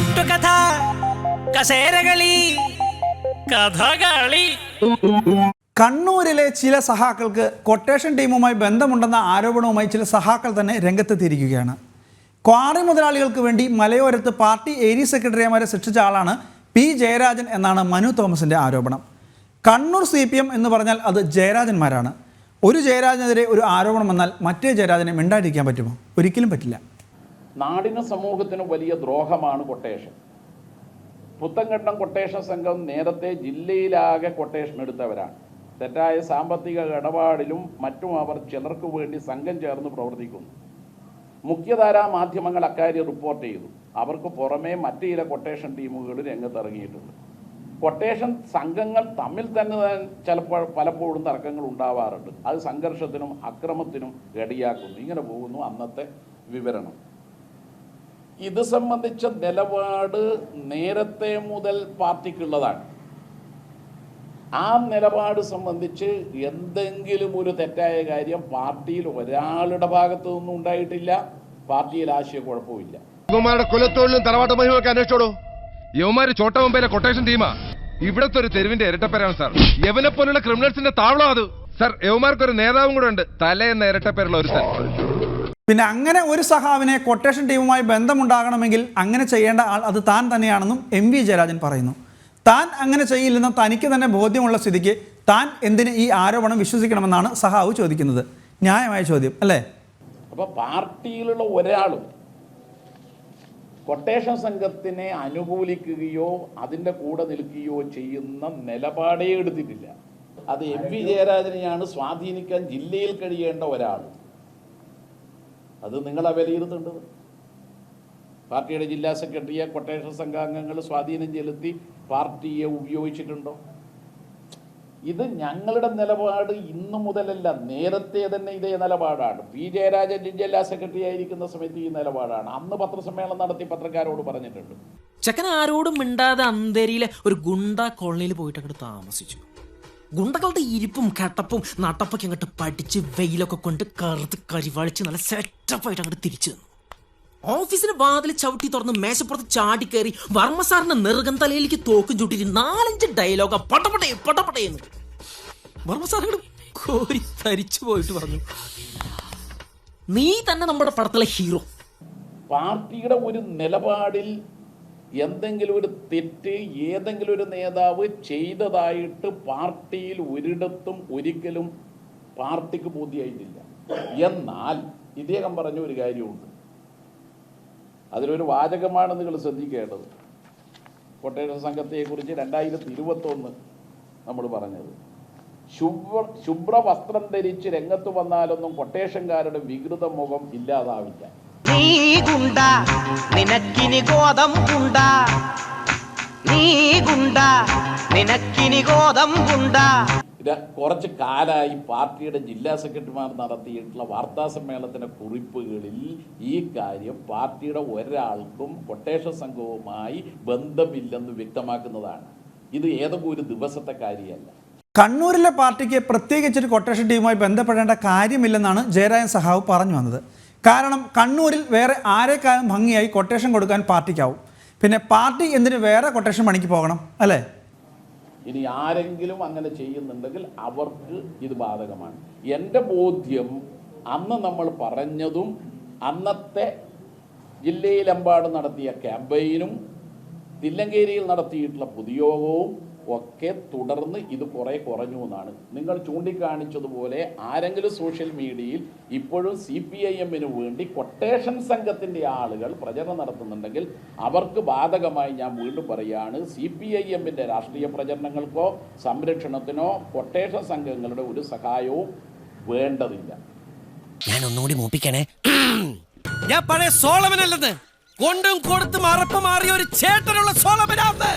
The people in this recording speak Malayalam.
കെട്ടുകഥ, കസേരകളി, കഥകളി. കണ്ണൂരിലെ ചില സഹാക്കൾക്ക് കൊട്ടേഷൻ ടീമുമായി ബന്ധമുണ്ടെന്ന ആരോപണവുമായി ചില സഹാക്കൾ തന്നെ രംഗത്തെത്തിയിരിക്കുകയാണ്. ക്വാറി മുതലാളികൾക്ക് വേണ്ടി മലയോരത്ത് പാർട്ടി ഏരിയ സെക്രട്ടറിമാരെ സൃഷ്ടിച്ച ആളാണ് പി ജയരാജൻ എന്നാണ് മനു തോമസിൻ്റെ ആരോപണം. കണ്ണൂർ CPM എന്ന് പറഞ്ഞാൽ അത് ജയരാജന്മാരാണ്. ഒരു ജയരാജനെതിരെ ഒരു ആരോപണം വന്നാൽ മറ്റേ ജയരാജനെ മിണ്ടാതിരിക്കാൻ പറ്റുമോ? ഒരിക്കലും പറ്റില്ല. നാടിനും സമൂഹത്തിനും വലിയ ദ്രോഹമാണ് കൊട്ടേഷൻ. പുത്തൻകണ്ടം കൊട്ടേഷൻ സംഘം നേരത്തെ ജില്ലയിലാകെ കൊട്ടേഷൻ എടുത്തവരാണ്. തെറ്റായ സാമ്പത്തിക ഇടപാടിലും മറ്റും അവർ ചിലർക്ക് വേണ്ടി സംഘം ചേർന്ന് പ്രവർത്തിക്കുന്നു. മുഖ്യധാരാ മാധ്യമങ്ങൾ അക്കാര്യം റിപ്പോർട്ട് ചെയ്തു. അവർക്ക് പുറമേ മറ്റു ചില കൊട്ടേഷൻ ടീമുകൾ രംഗത്തിറങ്ങിയിട്ടുണ്ട്. കൊട്ടേഷൻ സംഘങ്ങൾ തമ്മിൽ തന്നെ പലപ്പോഴും തർക്കങ്ങൾ ഉണ്ടാവാറുണ്ട്. അത് സംഘർഷത്തിനും അക്രമത്തിനും ഇടയാക്കുന്നു. ഇങ്ങനെ പോകുന്നു അന്നത്തെ വിവരണം. ഇത് സംബന്ധിച്ച നിലപാട് നേരത്തെ മുതൽ പാർട്ടിക്കുള്ളതാണ്. ആ നിലപാട് സംബന്ധിച്ച് എന്തെങ്കിലും ഒരു തെറ്റായ കാര്യം പാർട്ടിയിൽ ഒരാളുടെ ഭാഗത്തു നിന്നും ഉണ്ടായിട്ടില്ല. പാർട്ടിയിൽ ആശയക്കുഴപ്പമില്ല. കൊലത്തോളിലും തറവാട്ട് മഹിമൊക്കെ അന്വേഷിച്ചോളൂ. യവന്മാര് ചോട്ടമുമ്പയിലെ കൊട്ടേഷൻ ടീമാ. ഇവിടത്തെ ഒരു തെരുവിന്റെ ഇരട്ടപ്പേരാണ് സാർ. യവനെ പോലുള്ള ക്രിമിനൽസിന്റെ താവളം അത് സാർ. യവന്മാർക്കൊരു നേതാവും കൂടെ ഉണ്ട്, തലേന്ന ഇരട്ടപ്പേരുള്ള ഒരു സാർ. പിന്നെ അങ്ങനെ ഒരു സഹാവിനെ കൊട്ടേഷൻ ടീമുമായി ബന്ധമുണ്ടാകണമെങ്കിൽ അങ്ങനെ ചെയ്യേണ്ട ആൾ അത് താൻ തന്നെയാണെന്നും MV ജയരാജൻ പറയുന്നു. താൻ അങ്ങനെ ചെയ്യില്ലെന്ന് തനിക്ക് തന്നെ ബോധ്യമുള്ള സ്ഥിതിക്ക് താൻ എന്തിന് ഈ ആരോപണം വിശ്വസിക്കണമെന്നാണ് സഹാവ് ചോദിക്കുന്നത്. ന്യായമായ ചോദ്യം അല്ലേ? അപ്പോൾ പാർട്ടിയിലുള്ള ഒരാളും കൊട്ടേഷൻ സംഘത്തിനെ അനുകൂലിക്കുകയോ അതിൻ്റെ കൂടെ നിൽക്കുകയോ ചെയ്യുന്ന നിലപാടേ എടുത്തിട്ടില്ല. അത് MV ജയരാജനെയാണ് സ്വാധീനിക്കാൻ ജില്ലയിൽ കഴിയേണ്ട ഒരാൾ. അത് നിങ്ങളാ വിലയിരുത്തേണ്ടത്. പാർട്ടിയുടെ ജില്ലാ സെക്രട്ടറിയെ കൊട്ടേഷൻ സംഘാംഗങ്ങൾ സ്വാധീനം ചെലുത്തി പാർട്ടിയെ ഉപയോഗിച്ചിട്ടുണ്ടോ? ഇത് ഞങ്ങളുടെ നിലപാട് ഇന്നു മുതലല്ല, നേരത്തെ തന്നെ ഇതേ നിലപാടാണ്. പി ജയരാജൻ ജില്ലാ സെക്രട്ടറി ആയിരിക്കുന്ന സമയത്ത് ഈ നിലപാടാണ്. അന്ന് പത്രസമ്മേളനം നടത്തി പത്രക്കാരോട് പറഞ്ഞിട്ടുണ്ട്. ചെക്കൻ ആരോടും മിണ്ടാതെ അന്തേരിയിലെ ഒരു ഗുണ്ട കോളനിയിൽ പോയിട്ട് അങ്ങോട്ട് താമസിച്ചു. ഗുണ്ടകളുടെ ഇരിപ്പും കട്ടപ്പും നട്ടപ്പൊക്കെ അങ്ങോട്ട് പഠിച്ച് വെയിലൊക്കെ കൊണ്ട് കറുത്ത് കരിവാളിച്ച് നല്ല സെറ്റപ്പായിട്ട് അങ്ങോട്ട് തിരിച്ചു തന്നു. ഓഫീസിന് വാതിൽ ചവിട്ടി തുറന്ന് മേശപ്പുറത്ത് ചാടി കയറി വർമ്മ സാറിന്റെ നെറുകം തലയിലേക്ക് തോക്കും ചൂട്ടിട്ട് 4-5 ഡയലോഗ പട്ടപ്പട്ടയെന്ന് വർമ്മ സാർ കോരി തരിച്ചു പോയിട്ട് പറഞ്ഞു, നീ തന്നെ നമ്മുടെ പടത്തിലെ ഹീറോ. പാർട്ടിയുടെ ഒരു നിലപാടിൽ എന്തെങ്കിലും ഒരു തെറ്റ് ഏതെങ്കിലും ഒരു നേതാവ് ചെയ്തതായിട്ട് പാർട്ടിയിൽ ഒരിടത്തും ഒരിക്കലും പാർട്ടിക്ക് ബോധ്യമായിട്ടില്ല. എന്നാൽ ഇദ്ദേഹം പറഞ്ഞ ഒരു കാര്യമുണ്ട്, അതിലൊരു വാചകമാണ് നിങ്ങൾ ശ്രദ്ധിക്കേണ്ടത്. കൊട്ടേഷൻ സംഘത്തെക്കുറിച്ച് 2021 നമ്മൾ പറഞ്ഞത്, ശുഭ്ര വസ്ത്രം ധരിച്ച് രംഗത്ത് വന്നാലൊന്നും കൊട്ടേഷൻകാരുടെ വികൃത മുഖം ഇല്ലാതാവില്ല. നീ ഗുണ്ട നിനക്കിനി ഗോതമ്പുണ്ട, നീ ഗുണ്ട നിനക്കിനി ഗോതമ്പുണ്ട. കുറച്ച് കാലമായി പാർട്ടിയുടെ ജില്ലാ സെക്രട്ടറിമാർ നടത്തിയിട്ടുള്ള വാർത്താ സമ്മേളനത്തിൻ്റെ കുറിപ്പുകളിൽ ഈ കാര്യം പാർട്ടിയുടെ ഒരാൾക്കും കൊട്ടേഷൻ സംഘവുമായി ബന്ധമില്ലെന്ന് വ്യക്തമാക്കുന്നതാണ്. ഇത് ഏതെങ്കിലും ഒരു ദിവസത്തെ കാര്യമല്ല. കണ്ണൂരിലെ പാർട്ടിക്ക് പ്രത്യേകിച്ചൊരു കൊട്ടേഷൻ ടീമുമായി ബന്ധപ്പെടേണ്ട കാര്യമില്ലെന്നാണ് ജയരാജൻ സഹാവ് പറഞ്ഞു വന്നത്. കാരണം കണ്ണൂരിൽ വേറെ ആരെക്കാളും ഭംഗിയായി കൊട്ടേഷൻ കൊടുക്കാൻ പാർട്ടിക്കാവും. പിന്നെ പാർട്ടി എന്തിന് വേറെ കൊട്ടേഷൻ പണിക്ക് പോകണം അല്ലേ? ഇനി ആരെങ്കിലും അങ്ങനെ ചെയ്യുന്നുണ്ടെങ്കിൽ അവർക്ക് ഇത് ബാധകമാണ്. എൻ്റെ ബോധ്യം അന്ന് നമ്മൾ പറഞ്ഞതും അന്നത്തെ ജില്ലയിലെമ്പാടും നടത്തിയ ക്യാമ്പയിനും തില്ലങ്കേരിയിൽ നടത്തിയിട്ടുള്ള പൊതുയോഗവും ഒക്കെ തുടർന്ന് ഇത് കുറേ കുറഞ്ഞു എന്നാണ്. നിങ്ങൾ ചൂണ്ടിക്കാണിച്ചതുപോലെ ആരെങ്കിലും സോഷ്യൽ മീഡിയയിൽ ഇപ്പോഴും CPIM-ന് വേണ്ടി കൊട്ടേഷൻ സംഘത്തിൻ്റെ ആളുകൾ പ്രചരണം നടത്തുന്നുണ്ടെങ്കിൽ അവർക്ക് ബാധകമായി ഞാൻ വീണ്ടും പറയുകയാണ്, CPIM-ന്റെ രാഷ്ട്രീയ പ്രചരണങ്ങൾക്കോ സംരക്ഷണത്തിനോ കൊട്ടേഷൻ സംഘങ്ങളുടെ ഒരു സഹായവും വേണ്ടതില്ല. ഞാൻ ഒന്നുകൂടി മൂപ്പിക്കണേ, ഞാൻ പഴയ സോളമനല്ലെന്ന് കൊണ്ടും കൊടുത്തും അറപ്പ് മാറിയ ഒരു ചേട്ടനുള്ള സോളമനാന്ന്.